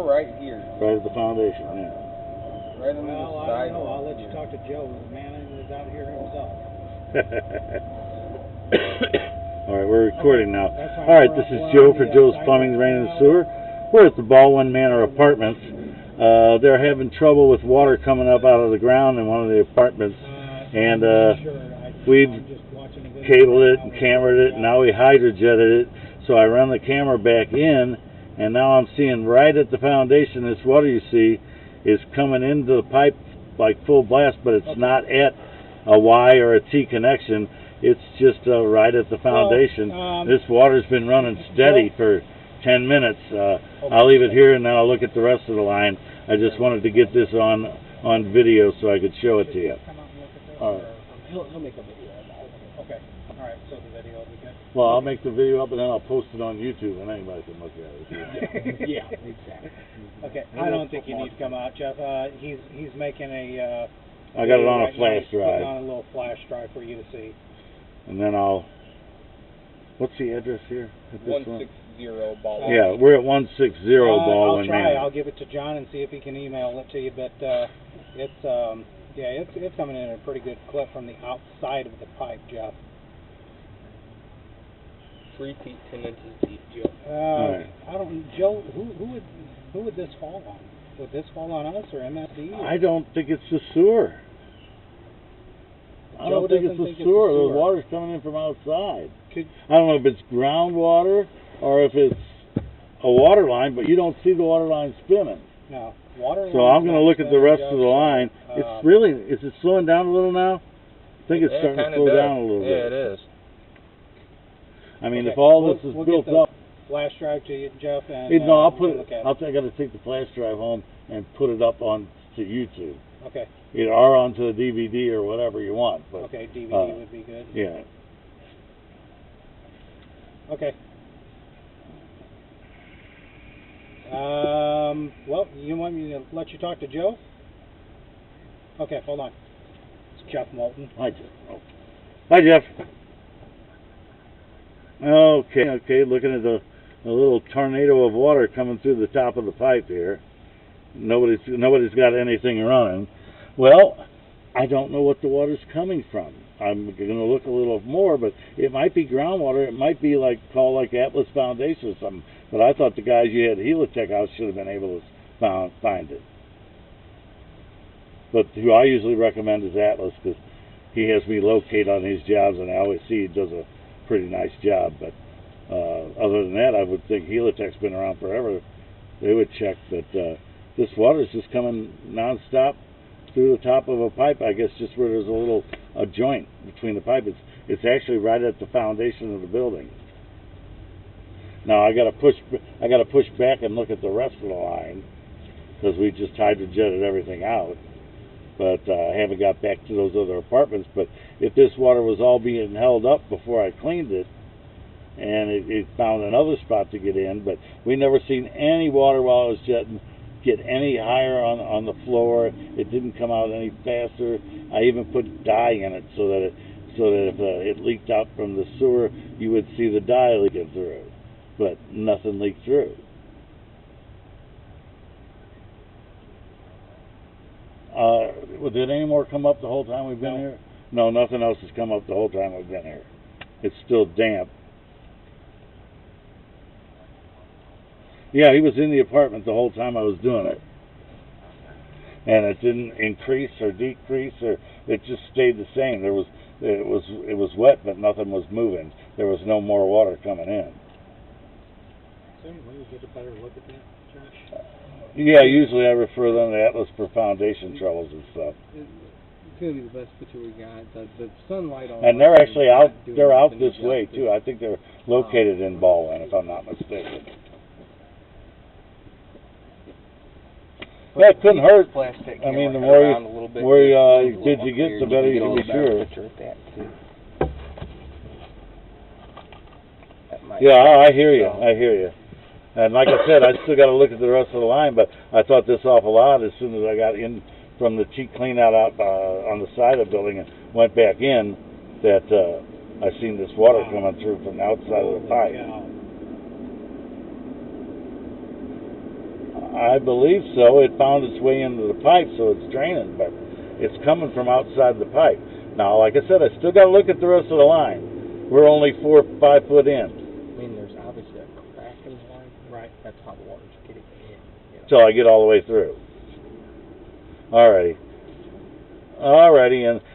Right here. Right at the foundation, yeah. Right under the I side. don't know. I'll let you talk to Joe. The man is out here himself. All right, we're recording now. That's fine. All right, this is Joe for Joe's Plumbing, Drain, and Sewer. We're at the Ballwin Manor Apartments. They're having trouble with water coming up out of the ground in one of the apartments, and we've cabled it and cambered it, and now we hydro-jetted it. So I run the camera back in, and now I'm seeing right at the foundation, this water you see is coming into the pipe like full blast, but it's not at a Y or a T connection. It's just right at the foundation. This water's been running steady for 10 minutes. I'll leave it here and then I'll look at the rest of the line. I just wanted to get this on video so I could show it to you. All right. He'll make a video about it. Okay. All right. So the video will be good. Well, I'll make the video up and then I'll post it on YouTube and anybody can look at it. Yeah, exactly. Okay. I don't think you need to come out, Jeff. He's making a. I got it on a flash drive. On a little flash drive for you to see. And then what's the address here? 160 Ballwin. Yeah, we're at 160 Ballwin Manor. I'll try. I'll give it to John and see if he can email it to you. But it's coming in a pretty good clip from the outside of the pipe, Jeff. 3 feet 10 inches deep, Joe. Right. I don't. Joe, who would this fall on? Would this fall on us or MSD? I don't think it's the sewer. I don't think it's the sewer. The water's coming in from outside. I don't know if it's groundwater or if it's a water line, but you don't see the water line spinning. No, water line. So I'm going to look at the rest of the line. It's really, is it slowing down a little now? I think it's starting to slow down a little bit. Yeah, it is. I mean, if all this is built up. Flash drive to you, Jeff, and no, I'll put it. I got to take the flash drive home and put it up on to YouTube. Okay. Either or onto the DVD or whatever you want. But, okay, DVD would be good. Yeah. Okay. Well, you want me to let you talk to Joe? Okay, hold on. It's Jeff Moulton. Hi, Jeff. Oh. Hi, Jeff. Okay, looking at a little tornado of water coming through the top of the pipe here. Nobody's got anything running. Well, I don't know what the water's coming from. I'm going to look a little more, but it might be groundwater. It might be called Atlas Foundation or something. But I thought the guys you had at Helitech House should have been able to find it. But who I usually recommend is Atlas because he has me locate on his jobs, and I always see he does a pretty nice job. But other than that, I would think Helitech's been around forever. They would check, but this water is just coming nonstop through the top of a pipe. I guess just where there's a joint between the pipe. It's actually right at the foundation of the building. Now I got to push back and look at the rest of the line because we just hydro-jetted everything out. But I haven't got back to those other apartments. But if this water was all being held up before I cleaned it, and it found another spot to get in, but we never seen any water while I was jetting get any higher on the floor. It didn't come out any faster. I even put dye in it so that if it leaked out from the sewer, you would see the dye leaking through. But nothing leaked through. Did any more come up the whole time we've been here? No, nothing else has come up the whole time we've been here. It's still damp. Yeah, he was in the apartment the whole time I was doing it. And it didn't increase or decrease, or it just stayed the same. It was wet, but nothing was moving. There was no more water coming in. So when you get a better look at that, Josh? Yeah, usually I refer them to Atlas for foundation troubles and stuff. It's gonna be the best picture we got. The sunlight on. And they're actually out. They're out this way too. I think they're located in Ballwin, if I'm not mistaken. That couldn't hurt. I mean, the more bids you get, the better you can be sure. Yeah, I hear you. And like I said, I still got to look at the rest of the line, but I thought this awful odd as soon as I got in from the cheap clean out on the side of the building and went back in, that I seen this water coming through from the outside of the pipe. I believe so. It found its way into the pipe, so it's draining, but it's coming from outside the pipe. Now, like I said, I still got to look at the rest of the line. We're only 4 or 5 foot in. I mean, there's obviously a crack in the line. Right. That's how the water's getting in. You know? Till I get all the way through. Alrighty.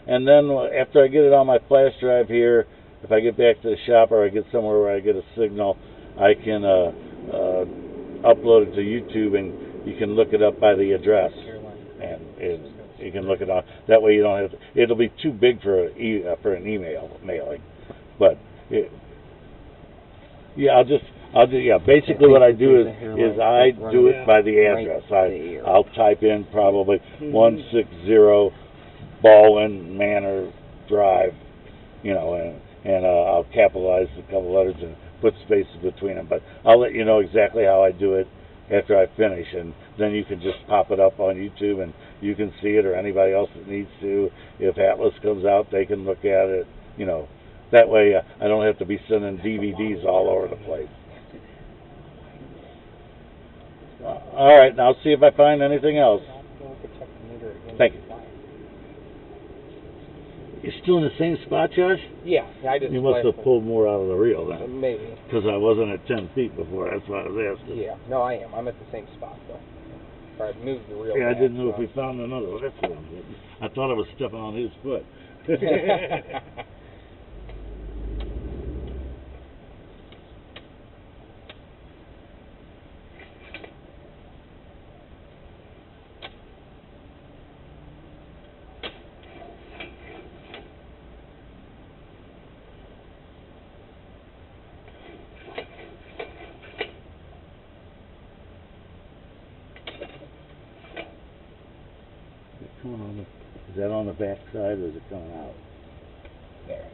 And then after I get it on my flash drive here, if I get back to the shop or I get somewhere where I get a signal, I can upload it to YouTube, and you can look it up by the address, and you can look it up. That way you don't have to. It'll be too big for an email mailing, but basically what I do is I do it by the address. I'll type in probably 160 Ballwin Manor Drive, and I'll capitalize a couple letters and put spaces between them. But I'll let you know exactly how I do it after I finish, and then you can just pop it up on YouTube and you can see it, or anybody else that needs to. If Atlas comes out, they can look at it. That way I don't have to be sending DVDs all over the place. All right, now I'll see if I find anything else. Thank you. You're still in the same spot, Josh? Yeah, I just. You must have pulled more out of the reel then. Maybe. Because I wasn't at 10 feet before. That's why I was asking. Yeah, no, I am. I'm at the same spot though. I moved the reel. Yeah, I back, didn't know if we found another one. That's what I'm getting. I thought I was stepping on his foot. Is that on the back side, or is it coming out? There.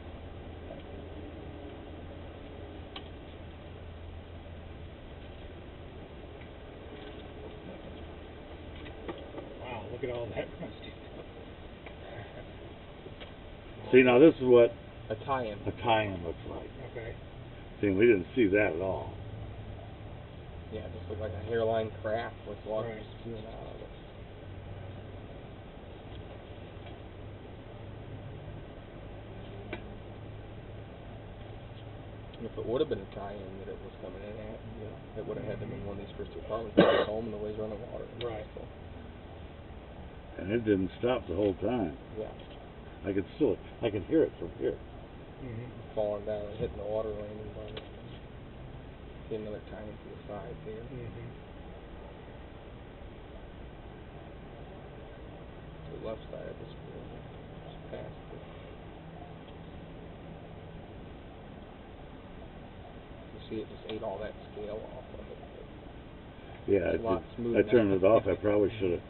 Wow, look at all that rusty. See, now this is what A tie-in. a tie-in looks like. Okay. See, we didn't see that at all. Yeah, it just looked like a hairline crack with water Right. spewing out of it. And if it would have been a tie-in that it was coming in at, it would have had to be one of these first two apartments that was home and the ways running water. Right. So, And it didn't stop the whole time. yeah, I can hear it from here. Mm-hmm. falling down and hitting the water line and on it. See another tie-in to the side there. Mm-hmm. The left side of this building, just past it. You see it just ate all that scale off of it. Yeah, I turned it off. I probably should have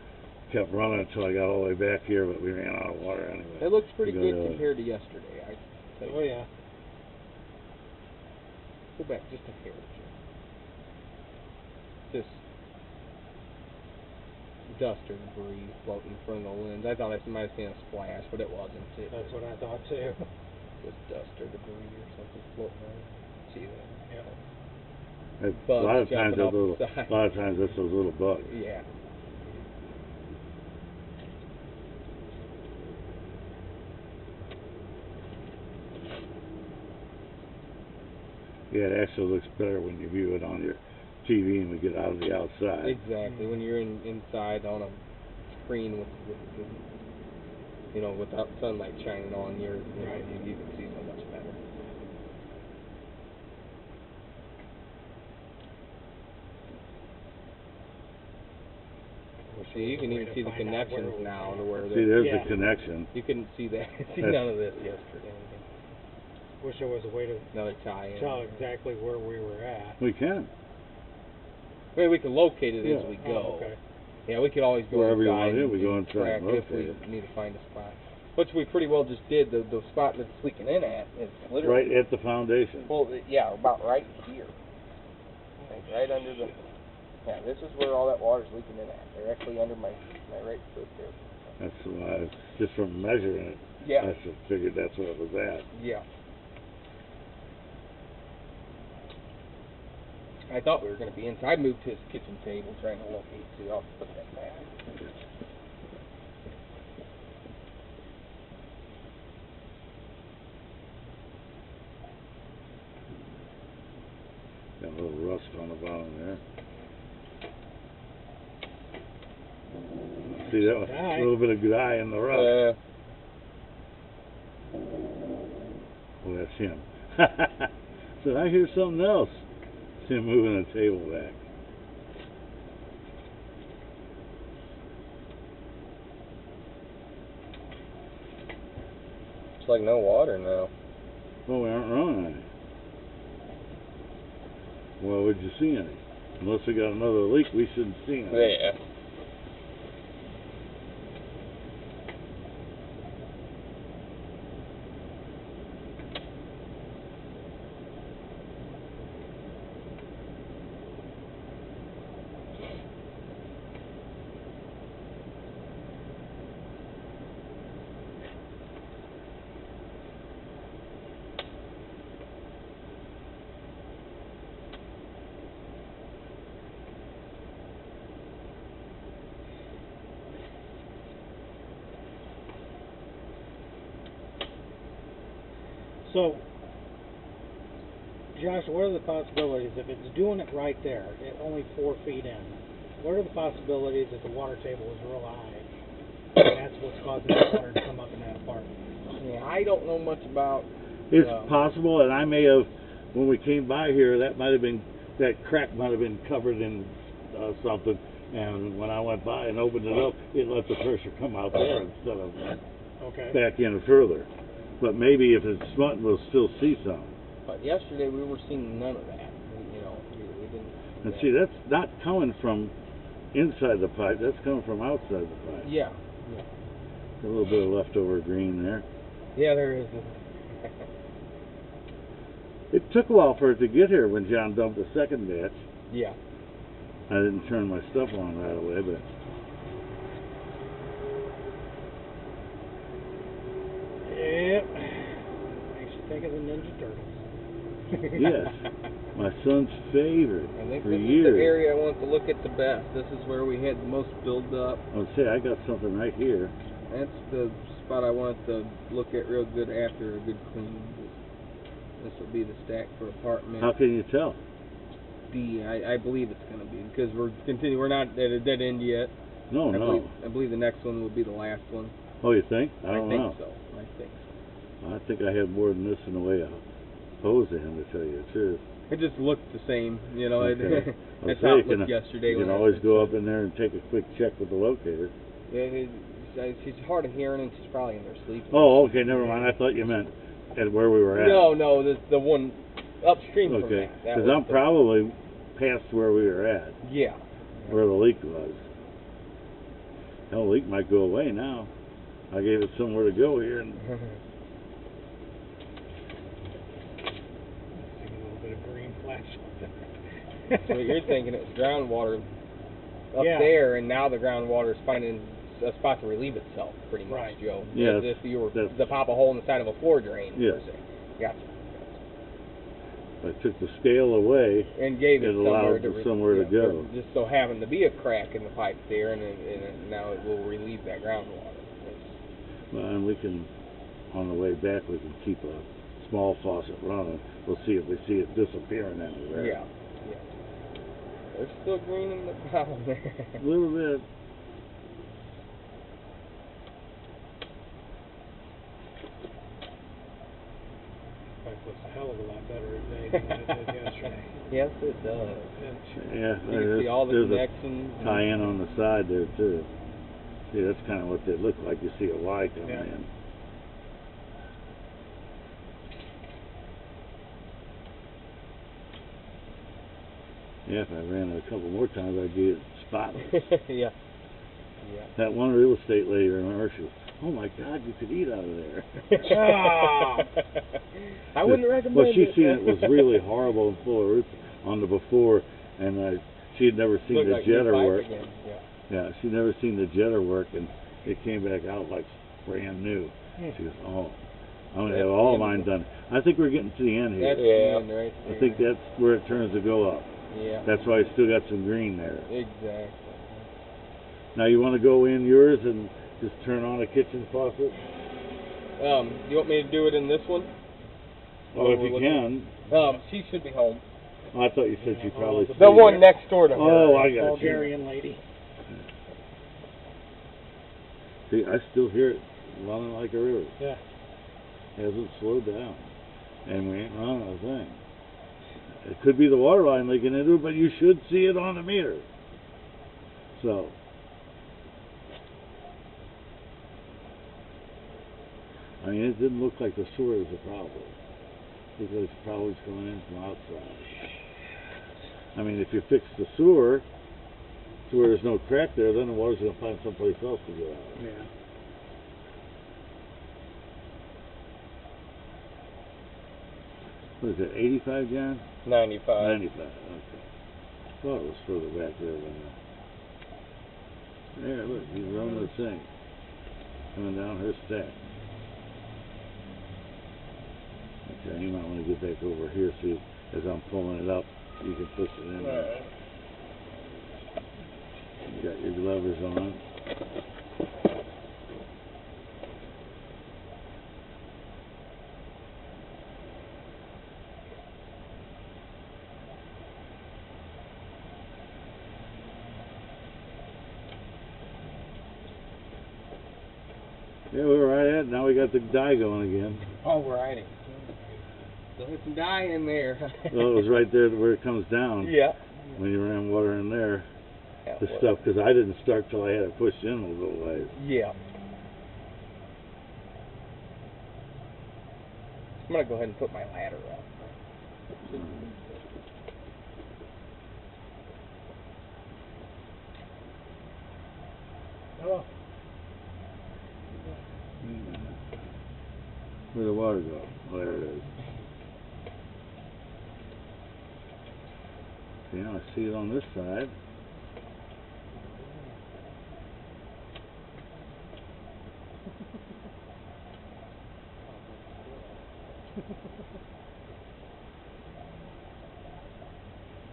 kept running until I got all the way back here, but we ran out of water anyway. It looks pretty good compared to yesterday, I think. Oh yeah. Go back just a hair, Jim. This dust or debris floating in front of the lens. I thought I might have seen a splash, but it wasn't. That's what I thought too. Just dust or debris or something floating around. See that? Yeah. A lot of times that's those little bugs. Yeah. Yeah, it actually looks better when you view it on your TV and we get out of the outside. Exactly. When you're inside on a screen with without sunlight shining on you can see so much better. See, you can even see the connections now to where See, there's the connection. You couldn't see that. See none of this yesterday. Wish there was a way to Another tie-in. tell exactly where we were at. We can. Well, we can locate it as we go. Oh, okay. Yeah, we could always go Wherever you inside want to, and we go inside track and it if locate we need to find a spot. Which we pretty well just did. The spot that's leaking in at is literally Right at the foundation. well, yeah, about right here. Like right under the. Yeah, this is where all that water's leaking in at. Directly under my right foot there. That's why, just from measuring it, Yeah. I figured that's where it was at. Yeah. I thought we were going to be in, so I moved to his kitchen table trying to locate, so I'll put that back. Got a little rust on the bottom there. See that one? A little bit of dye in the rust. Oh, that's him. So I hear something else. It's him moving the table back. It's like no water now. Well, we aren't running any. Why would you see any? Unless we got another leak, we shouldn't see any. Yeah. So, Josh, what are the possibilities if it's doing it right there, at only 4 feet in? What are the possibilities that the water table is real high, and that's what's causing the water to come up in that apartment? Yeah, I don't know much about. It's possible, and I may have, when we came by here, that might have been, that crack might have been covered in something, and when I went by and opened it up, it let the pressure come out there instead of back in further. But maybe if it's smutting, we'll still see some. But yesterday we were seeing none of that. You know, we didn't. And see, that's not coming from inside the pipe. That's coming from outside the pipe. Yeah. A little bit of leftover green there. Yeah, there is. It took a while for it to get here when John dumped the second batch. Yeah. I didn't turn my stuff on right away, but. Yep. Makes you think of the Ninja Turtles. Yes. My son's favorite I think for this years. is the area I want to look at the best. This is where we had the most build up. I'll say I got something right here. That's the spot I wanted to look at real good after a good clean. This will be the stack for apartment. How can you tell? I believe it's going to be because we're not at a dead end yet. No, no. I believe the next one will be the last one. Oh, you think? I don't know. I think so. I think I had more than this in the way of hose in, to tell you the truth. It just looked the same, you know. Okay. That's how it looked yesterday. You can always go up in there and take a quick check with the locator. Yeah, she's hard of hearing and she's probably in there sleeping. Oh, okay, never mind. I thought you meant at where we were at. No, the one upstream from that. Because I'm probably past where we were at. Yeah. Where the leak was. Hell, the leak might go away now. I gave it somewhere to go here. And a little bit of green flash. So you're thinking it's groundwater up there, and now the groundwater is finding a spot to relieve itself, pretty much, right. Joe. Yes. As if you were to pop a hole in the side of a floor drain. Yes. Per se. Gotcha. I took the scale away. And gave it somewhere to go. Just so happened to be a crack in the pipe there, and now it will relieve that groundwater. Well, and we can, on the way back, we can keep a small faucet running. We'll see if we see it disappearing anywhere. Yeah. There's still green in the bottom there. A little bit. It looks a hell of a lot better today than it did yesterday. Yes, it does. Yeah, You can see all the connections. A tie-in on the side there too. See, that's kind of what they look like. You see a Y coming in. Yeah, if I ran it a couple more times, I'd get it spotless. Yeah. That one real estate lady, remember, she was, oh my God, you could eat out of there. I wouldn't recommend it. Well, she seen it was really horrible and full of roots on the before, and she had never seen the jetter work. Yeah, she'd never seen the jetter work, and it came back out like brand new. She goes, oh, I'm going to have all mine done. I think we're getting to the end here. That's the end right there. I think that's where it turns to go up. Yeah. That's why it's still got some green there. Exactly. Now you want to go in yours and just turn on a kitchen faucet? Do you want me to do it in this one? Well, if you can. She should be home. Oh, I thought you said she probably. The one next door to her. Oh, I got you. Bulgarian lady. See, I still hear it running like a river. Yeah. Hasn't slowed down. And we ain't running a thing. It could be the water line leaking into it, but you should see it on the meter. So. I mean, it didn't look like the sewer was a problem. Because it's probably going in from outside. I mean, if you fix the sewer to where there's no crack there, then the water's going to find someplace else to get out. Yeah. What is it, 85, John? 95. 95, okay. Thought it was further back there than that. There, look, he's running the thing. Coming down her stack. Okay, you might want to get back over here, see, as I'm pulling it up, you can push it in there. You got your levers on. Yeah, we're right at it. Now we got the dye going again. Alrighty. Still had some dye in there. Well, it was right there where it comes down. Yeah. When you ran water in there. Yeah, The stuff, because I didn't start till I had it pushed in a little ways. Yeah. I'm going to go ahead and put my ladder up. Hello. Where'd the water go? Oh, there it is. See, now I see it on this side.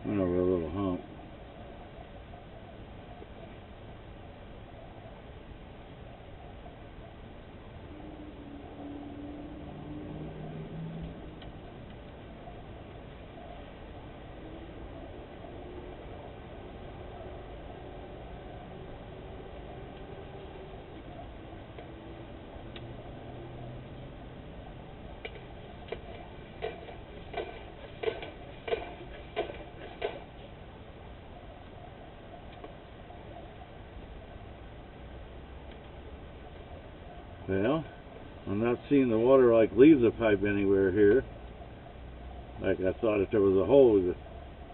Went over a little hump. Well, I'm not seeing the water like leave the pipe anywhere here. Like I thought if there was a hole,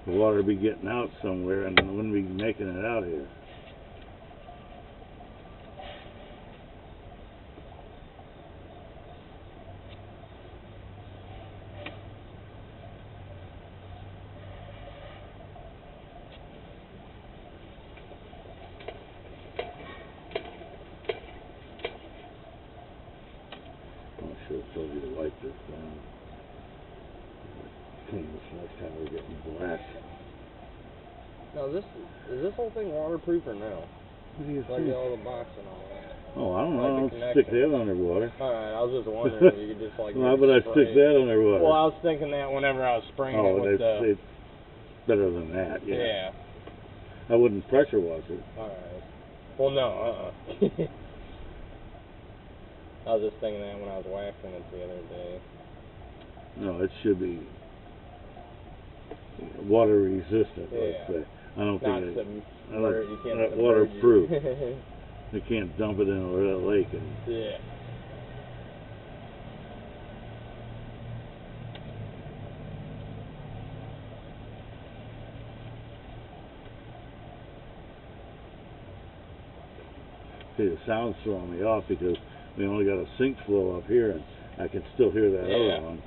the water would be getting out somewhere and it wouldn't be making it out here. I should have told you to wipe this down. Clean this next time we're getting black. Now, is this whole thing waterproof or no? What do you Like think? all the box and all that. Oh, I don't know. Like I the don't connection. stick that underwater. Alright, I was just wondering if you could just like. Why would I stick that underwater? Well, I was thinking that whenever I was spraying it with it's better than that, yeah. Yeah. I wouldn't pressure wash it. Alright. Well, no, I was just thinking that when I was waxing it the other day. No, it should be water resistant, let's say. I don't Not think some I don't- you can't not submerge waterproof. it. They can't dump it in a lake and Yeah. see the sound's throwing me off because we only got a sink flow up here and I can still hear that Yeah. other one.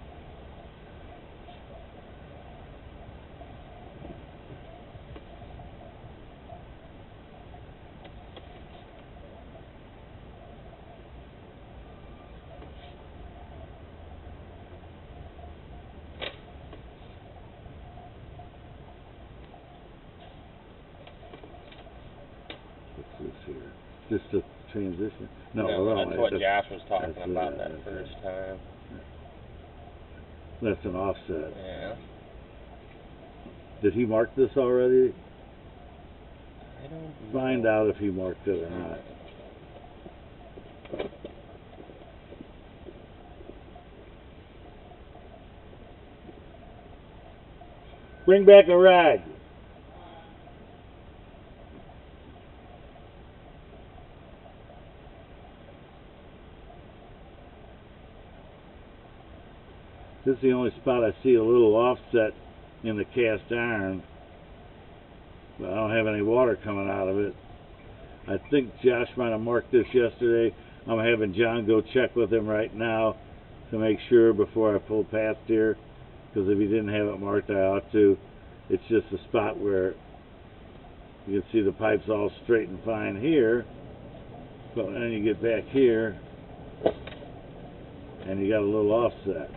Just a transition? No, that's what Josh was talking that's about it, that that's first it. time. That's an offset. Yeah. Did he mark this already? I don't know. Find out if he marked it or not. Bring back a rag. This is the only spot I see a little offset in the cast iron, but I don't have any water coming out of it. I think Josh might have marked this yesterday. I'm having John go check with him right now to make sure before I pull past here, because if he didn't have it marked, I ought to. It's just a spot where you can see the pipes all straight and fine here, but then you get back here and you got a little offset.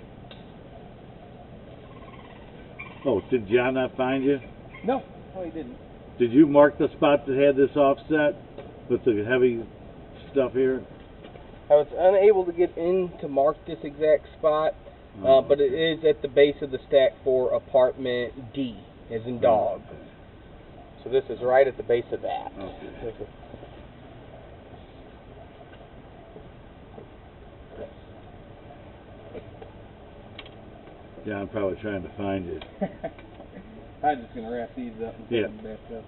Oh, did John not find you? No, he didn't. Did you mark the spot that had this offset with the heavy stuff here? I was unable to get in to mark this exact spot, but it is at the base of the stack for apartment D, as in dog. So this is right at the base of that. Okay. Yeah, I'm probably trying to find you. I'm just going to wrap these up and put them back up.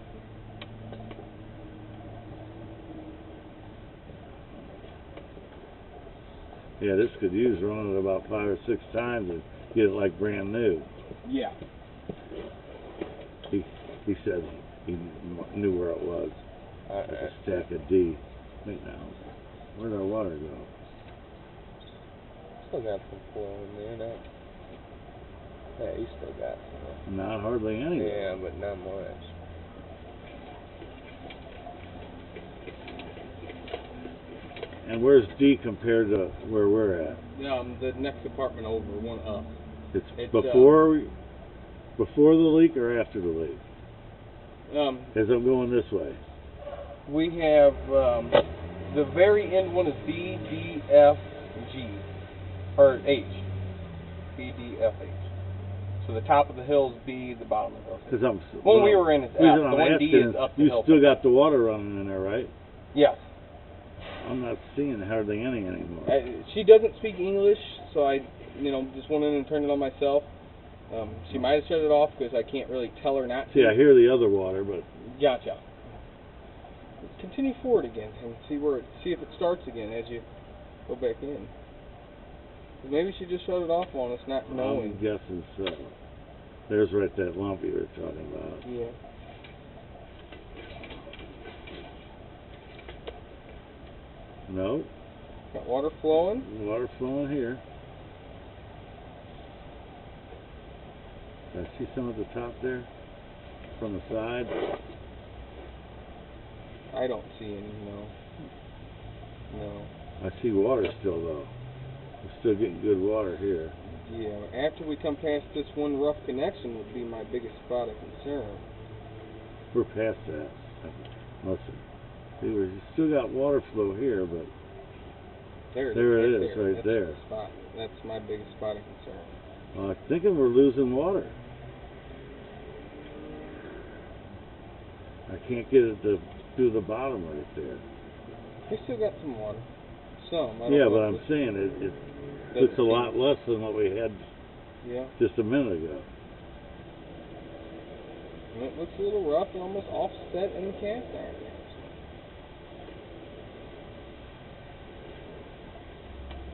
Yeah, this could use running it about 5 or 6 times and get it like brand new. Yeah. He said he knew where it was. Alright. Like a stack of D. Wait now, where'd our water go? Still got some flow in there, no? Yeah, you still got some. Not hardly any. Yeah, but not much. And where's D compared to where we're at? The next apartment over, one up. It's before the leak or after the leak? As I'm going this way. We have the very end one is B, D, F, G, or H. B, D, F, H. So the top of the hill is B, the bottom of the hill. Because When we were in is F. The one D is up the hill. You still got the water running in there, right? Yes. I'm not seeing hardly any anymore. She doesn't speak English, so I, just went in and turned it on myself. She might have shut it off because I can't really tell her not to. See, I hear the other water, but Gotcha. Continue forward again and see if it starts again as you go back in. Maybe she just shut it off on us, not knowing. I'm guessing so. There's right that lump you were talking about. Yeah. No. Got water flowing. Water flowing here. I see some at the top there, from the side. I don't see any, no. No. I see water still though. We're still getting good water here. Yeah, after we come past this one rough connection would be my biggest spot of concern. We're past that. Listen, see, we still got water flow here, but there it is, right That's there. The spot. That's my biggest spot of concern. I'm thinking we're losing water. I can't get it to do the bottom right there. We still got some water. Some. Yeah, but I'm saying it looks a lot less than what we had just a minute ago. And it looks a little rough and almost offset in the cast iron.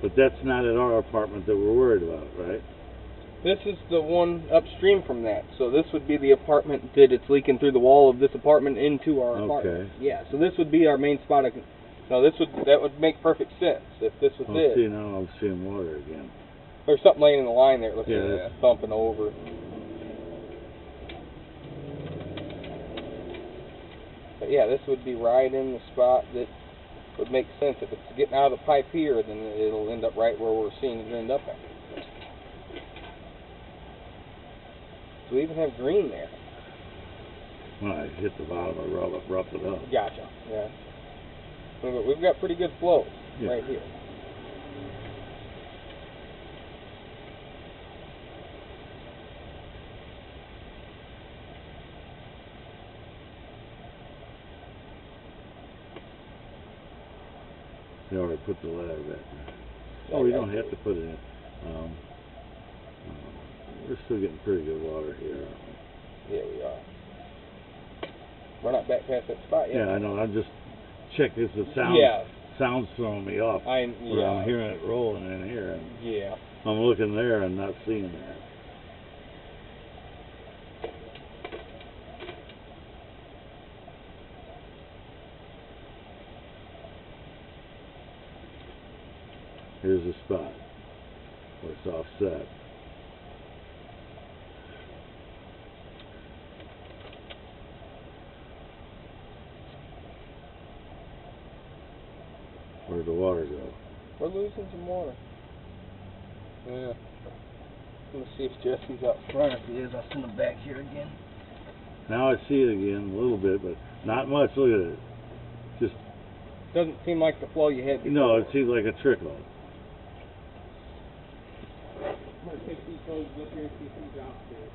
But that's not at our apartment that we're worried about, right? This is the one upstream from that. So this would be the apartment that it's leaking through the wall of this apartment into our apartment. Yeah, so this would be our main spot of... No, that would make perfect sense if this was it. See, now I'm seeing water again. There's something laying in the line there. It looks like it's bumping over. But yeah, this would be right in the spot that would make sense. If it's getting out of the pipe here, then it'll end up right where we're seeing it end up at. So we even have green there. When I hit the bottom, I rough it up. Gotcha. Yeah. but we've got pretty good flow Yeah. right here. You ought to put the ladder back there. Oh, you don't have to put it in. We're still getting pretty good water here, aren't we? Yeah, we are. We're not back past that spot yet. Yeah, I know. I'm just checking if the sound. Yeah. Sound's throwing me off. Yeah. Where I'm hearing it rolling in here. And Yeah. I'm looking there and not seeing that. Here's the spot where it's offset. Where'd the water go? We're losing some water. Yeah. Let's see if Jesse's out front. If he is, I'll send him back here again. Now I see it again a little bit, but not much. Look at it. Just doesn't seem like the flow you had before. No, it seems like a trickle. I'm going to take these hoses up here and see if he's out there.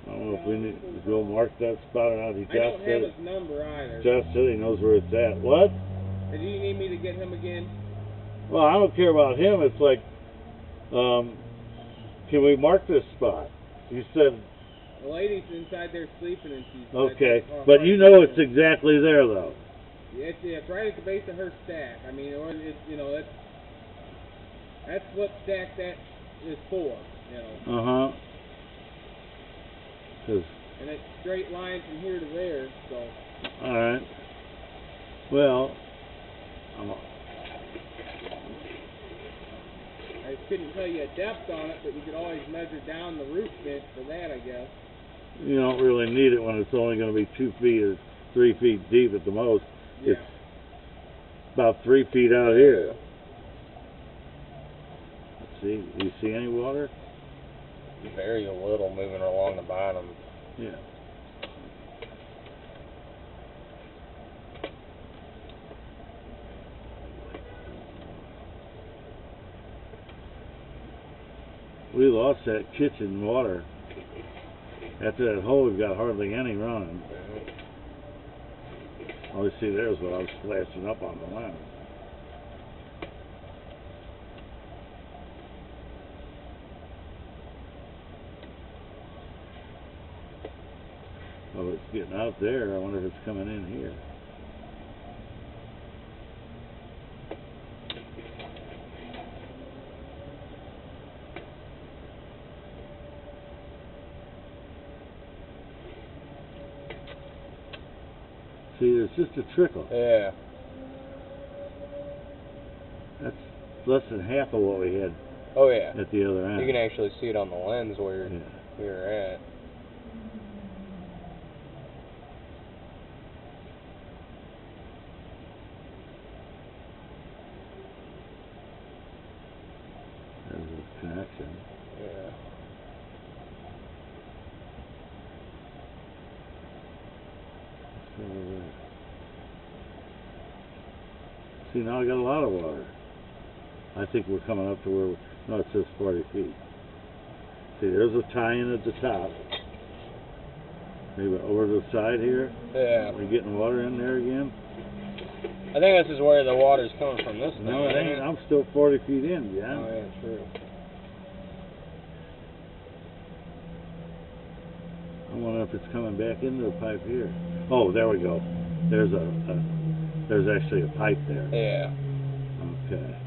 I don't know if we need to go mark that spot or not. I don't have his number either. Josh said he knows where it's at. What? Do you need me to get him again? Well, I don't care about him. It's like, can we mark this spot? You said. The lady's inside there sleeping and she's... Okay, but you know it's exactly there, though. Yeah, it's right at the base of her stack. I mean, it's, you know, that's what stack that is for, you know. Uh-huh. And it's straight line from here to there, so... All right. Well, I couldn't tell you a depth on it, but you could always measure down the root bit for that, I guess. You don't really need it when it's only going to be 2 feet or 3 feet deep at the most. Yeah. It's about 3 feet out here. Let's see. Do you see any water? Very little moving along the bottom. Yeah. We lost that kitchen water. After that hole, we've got hardly any running. All you see there is what I was splashing up on the line. Oh, it's getting out there. I wonder if it's coming in here. See, there's just a trickle. Yeah. That's less than half of what we had. Oh yeah. At the other end. You can actually see it on the lens where you're at. There's a connection. Yeah. See, now I got a lot of water. I think we're coming up to where, no, it says 40 feet. See, there's a tie-in at the top. Maybe over to the side here. Yeah. We're getting water in there again. I think this is where the water's coming from this thing. No, it ain't. I'm still 40 feet in, yeah. Oh, yeah, true. I wonder if it's coming back into the pipe here. Oh, there we go. There's there's actually a pipe there. Yeah. Okay.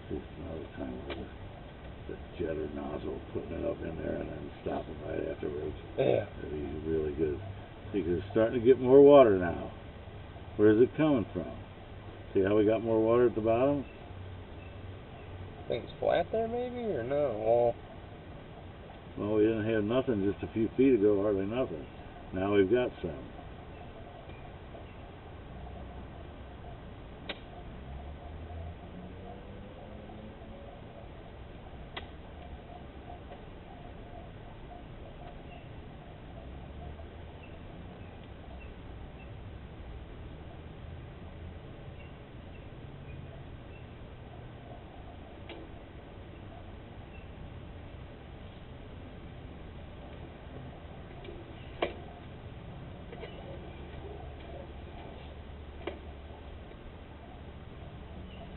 Another time with the jet or nozzle, putting it up in there and then stopping right afterwards. Yeah. That'd be really good. See, 'cause it's starting to get more water now. Where's it coming from? See how we got more water at the bottom? I think it's flat there maybe, or no? Well, we didn't have nothing just a few feet ago, hardly nothing. Now we've got some.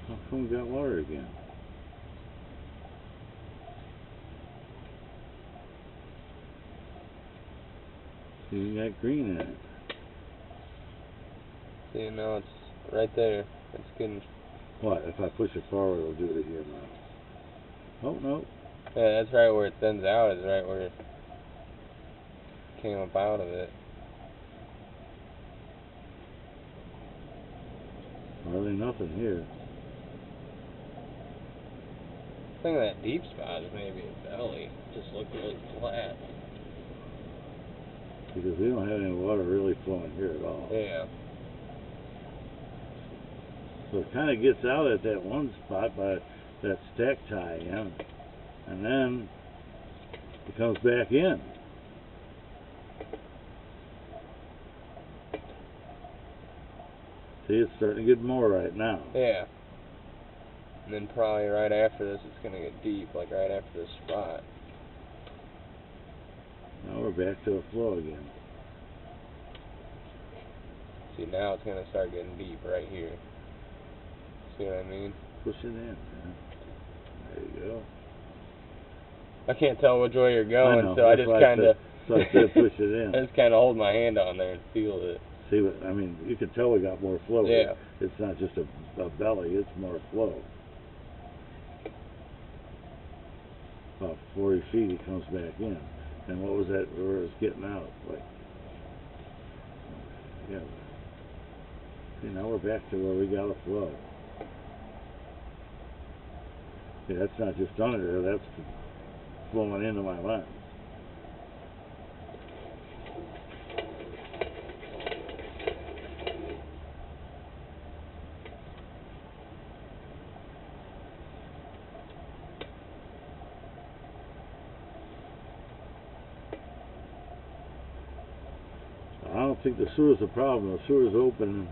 How come we got water again? See, you got green in it. See, now it's right there. It's getting... What? If I push it forward, it'll do it again now. Oh, no. Yeah, that's right where it thins out, is right where it came up out of it. Hardly nothing here. I think that deep spot is maybe a belly. Just look really flat. Because we don't have any water really flowing here at all. Yeah. So it kind of gets out at that one spot by that stack tie in, and then it comes back in. See, it's starting to get more right now. Yeah. And then probably right after this, it's going to get deep, like right after this spot. Now we're back to a flow again. See, now it's going to start getting deep right here. See what I mean? Push it in, man. There you go. I can't tell which way you're going, I know. so I just kind of... So I said push it in. I just kind of hold my hand on there and feel it. See what, I mean, you can tell we got more flow. Yeah. Here. It's not just a belly, it's more flow. About 40 feet it comes back in. And what was that where it's getting out? Like, yeah. See, now we're back to where we got a flow. See, that's not just under there, that's flowing into my lens. I don't think the sewer's a problem. The sewer's open.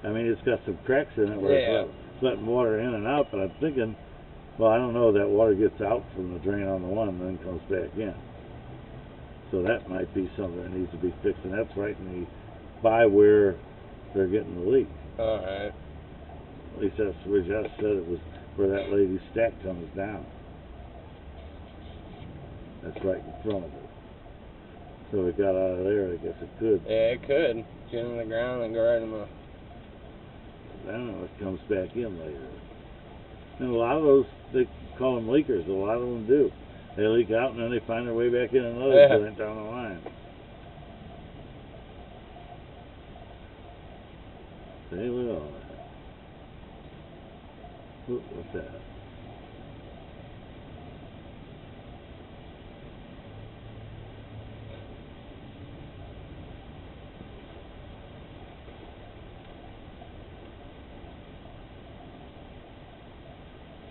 I mean, it's got some cracks in it where it's letting water in and out, but I'm thinking, well, I don't know, that water gets out from the drain on the one and then comes back in. So that might be something that needs to be fixed, and that's right in the, by where they're getting the leak. Alright. At least that's where Jess said it was, where that lady's stack comes down. That's right in front of it. So it got out of there, I guess it could. Yeah, it could. Get in the ground and go right in the... I don't know, it comes back in later. And a lot of those, they call them leakers, a lot of them do. They leak out and then they find their way back in another joint down the line. They will. Ooh, what's that?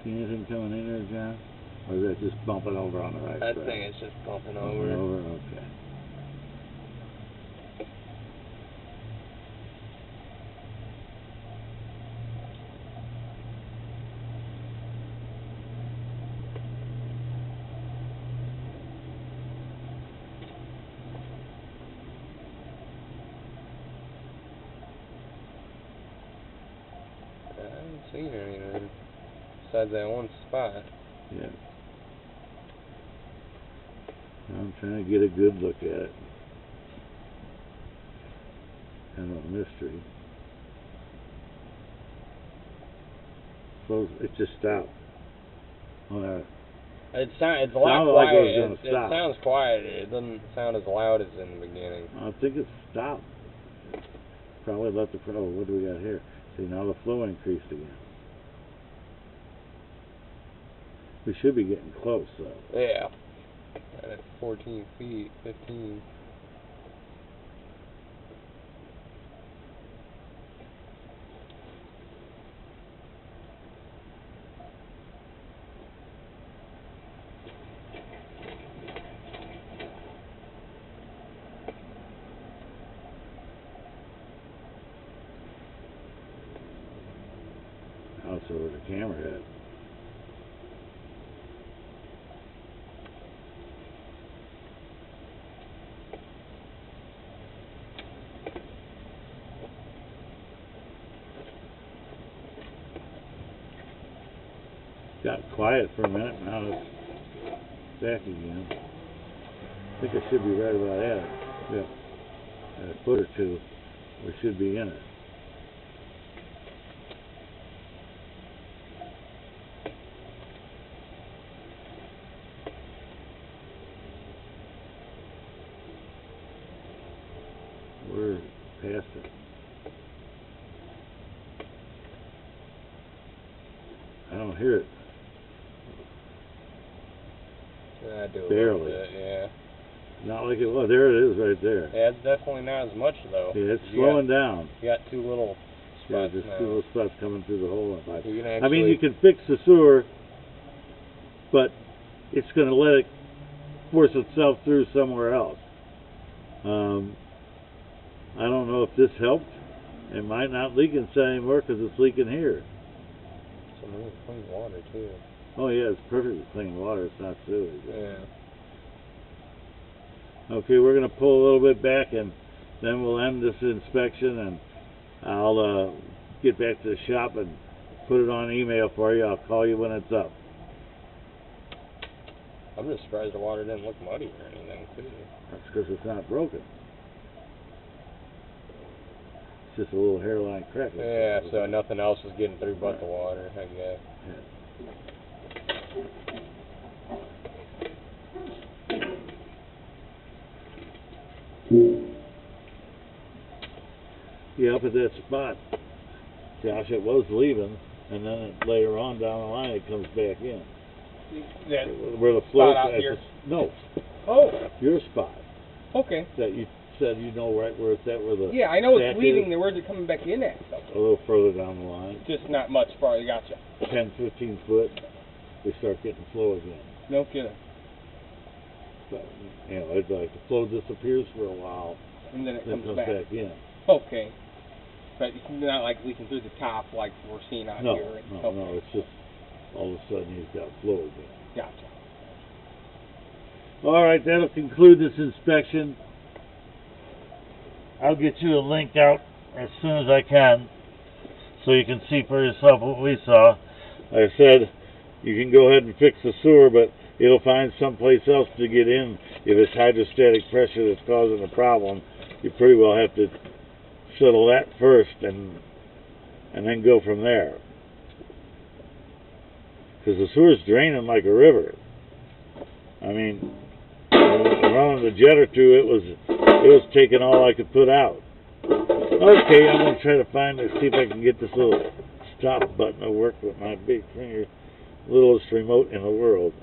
See anything coming in there, John? Or is that just bumping over on the right side? I think it's just bumping over. Bumping over, okay. I haven't seen anything besides that one spot. Yeah. I'm trying to get a good look at it. Kind of a mystery. Suppose it just stopped. On our, It's a lot sounded like it was quieter. gonna It stop. sounds quieter. It doesn't sound as loud as in the beginning. I think it stopped. probably let the, oh, what do we got here? See, now the flow increased again. We should be getting close, though. Yeah. At 14 feet, 15. Also with the camera head. Got quiet for a minute, now it's back again. I think I should be right about at it. Yeah. A foot or two, we should be in it. We're past it. I don't hear it. I do a Barely. little bit, yeah. Not like it was. There it is right there. Yeah, it's definitely not as much though. Yeah, it's slowing down. You got two little Yeah, spots just now. two little spots coming through the hole in the pipe. So you can I mean, actually- you can fix the sewer, but it's going to let it force itself through somewhere else. I don't know if this helped. It might not leak inside anymore because it's leaking here. Some really clean water too. Oh yeah, it's perfectly clean water. It's not sewage. Yeah. Okay, we're going to pull a little bit back and then we'll end this inspection, and I'll get back to the shop and put it on email for you. I'll call you when it's up. I'm just surprised the water didn't look muddy or anything too. That's because it's not broken. It's just a little hairline crack. Yeah, so nothing else is getting through but the water, I guess. Yeah, up at that spot, Josh, it was leaving, and then later on down the line it comes back in. That Where the float out here? No, Oh, your spot okay. that you said you know right where it's at, where the Yeah, I know stack it's leaving is. there. Where's it coming back in at? Though? A little further down the line, Just not much farther. Gotcha. 10, 15 foot, we start getting flow again. No kidding. But, you know, it's like the flow disappears for a while, And then it then comes comes back. back in. Okay. But it's not like leaking through the top like we're seeing out No, here. no, Okay. no, it's just all of a sudden you've got flow again. Gotcha. All right, that'll conclude this inspection. I'll get you a link out as soon as I can so you can see for yourself what we saw. Like I said, you can go ahead and fix the sewer, but it'll find someplace else to get in. If it's hydrostatic pressure that's causing the problem, you pretty well have to settle that first and then go from there. Because the sewer's draining like a river. I mean, running the jet or two, it was taking all I could put out. Okay, I'm gonna try to see if I can get this little stop button to work with my big finger, littlest remote in the world.